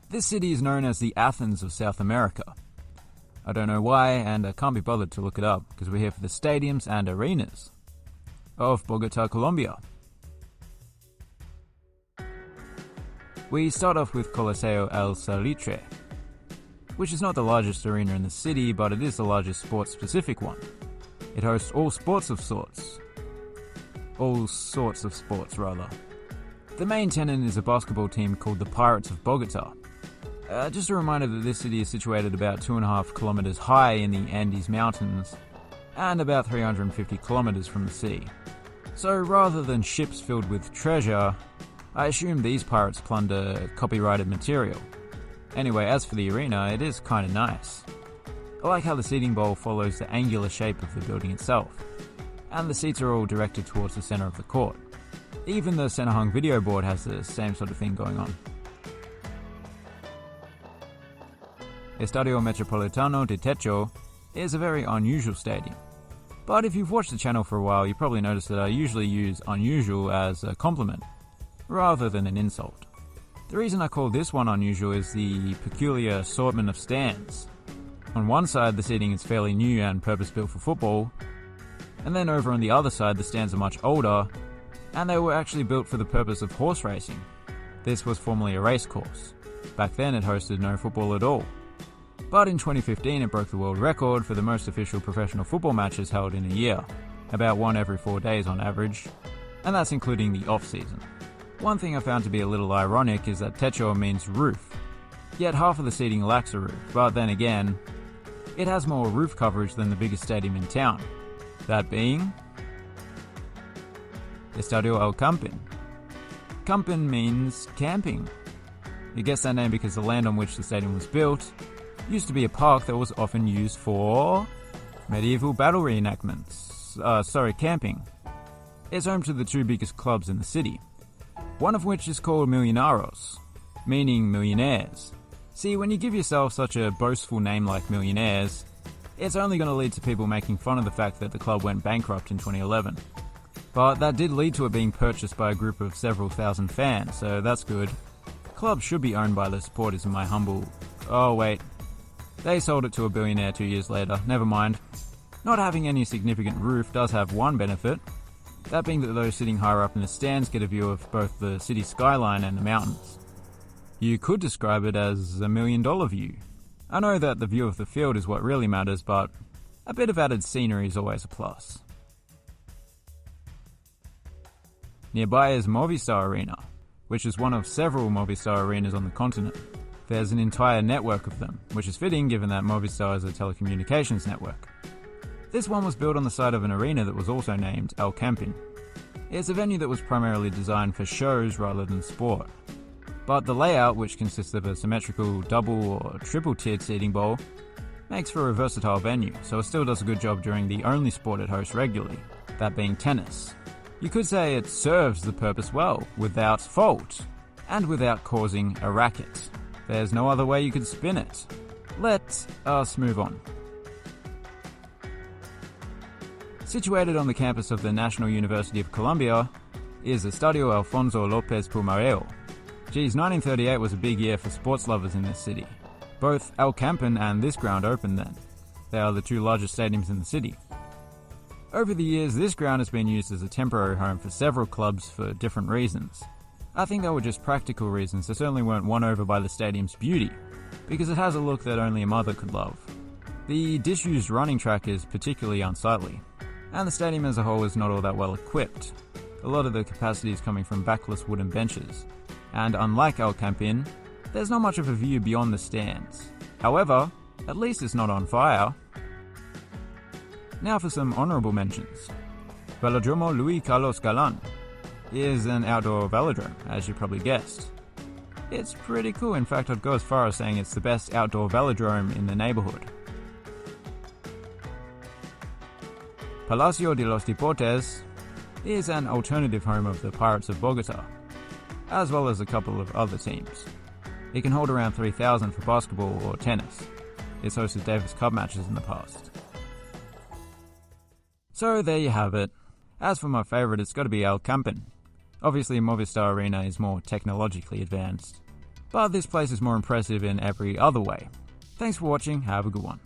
This city is known as the Athens of South America. I don't know why, and I can't be bothered to look it up, because we're here for the stadiums and arenas of Bogota, Colombia. We start off with Coliseo El Salitre, which is not the largest arena in the city, but it is the largest sports-specific one. It hosts all sorts of sports. The main tenant is a basketball team called the Pirates of Bogota. Just a reminder that this city is situated about 2.5 kilometers high in the Andes Mountains and about 350 kilometers from the sea. So rather than ships filled with treasure, I assume these pirates plunder copyrighted material. Anyway, as for the arena, it is kinda nice. I like how the seating bowl follows the angular shape of the building itself, and the seats are all directed towards the center of the court. Even the center hung video board has the same sort of thing going on. Estadio Metropolitano de Techo is a very unusual stadium. But if you've watched the channel for a while, you probably noticed that I usually use unusual as a compliment, rather than an insult. The reason I call this one unusual is the peculiar assortment of stands. On one side, the seating is fairly new and purpose-built for football, and then over on the other side, the stands are much older, and they were actually built for the purpose of horse racing. This was formerly a race course. Back then, it hosted no football at all. But in 2015, it broke the world record for the most official professional football matches held in a year, about one every 4 days on average, and that's including the off-season. One thing I found to be a little ironic is that Techo means roof, yet half of the seating lacks a roof, but then again, it has more roof coverage than the biggest stadium in town, that being Estadio El Campin. Campin means camping. You guess that name because the land on which the stadium was built used to be a park that was often used for medieval battle reenactments. Camping. It's home to the two biggest clubs in the city, one of which is called Millonarios, meaning millionaires. See, when you give yourself such a boastful name like Millionaires, it's only going to lead to people making fun of the fact that the club went bankrupt in 2011. But that did lead to it being purchased by a group of several thousand fans, so that's good. The club should be owned by the supporters in my humble... Oh wait, they sold it to a billionaire 2 years later, never mind. Not having any significant roof does have one benefit, that being that those sitting higher up in the stands get a view of both the city skyline and the mountains. You could describe it as a $1 million view. I know that the view of the field is what really matters, but a bit of added scenery is always a plus. Nearby is Movistar Arena, which is one of several Movistar arenas on the continent. There's an entire network of them, which is fitting given that Movistar is a telecommunications network. This one was built on the side of an arena that was also named El Campin. It's a venue that was primarily designed for shows rather than sport. But the layout, which consists of a symmetrical double or triple tiered seating bowl, makes for a versatile venue, so it still does a good job during the only sport it hosts regularly, that being tennis. You could say it serves the purpose well, without fault, and without causing a racket. There's no other way you could spin it. Let us move on. Situated on the campus of the National University of Colombia is Estadio Alfonso Lopez Pumareo. Geez, 1938 was a big year for sports lovers in this city. Both El Campin and this ground opened then. They are the two largest stadiums in the city. Over the years, this ground has been used as a temporary home for several clubs for different reasons. I think they were just practical reasons that certainly weren't won over by the stadium's beauty, because it has a look that only a mother could love. The disused running track is particularly unsightly, and the stadium as a whole is not all that well equipped. A lot of the capacity is coming from backless wooden benches, and unlike El Campin, there's not much of a view beyond the stands. However, at least it's not on fire. Now for some honourable mentions. Velodromo Luis Carlos Galán is an outdoor velodrome, as you probably guessed. It's pretty cool, in fact I'd go as far as saying it's the best outdoor velodrome in the neighbourhood. Palacio de los Deportes is an alternative home of the Pirates of Bogotá, as well as a couple of other teams. It can hold around 3,000 for basketball or tennis. It's hosted Davis Cup matches in the past. So there you have it. As for my favourite, it's got to be El Campin. Obviously Movistar Arena is more technologically advanced. but this place is more impressive in every other way. Thanks for watching, have a good one.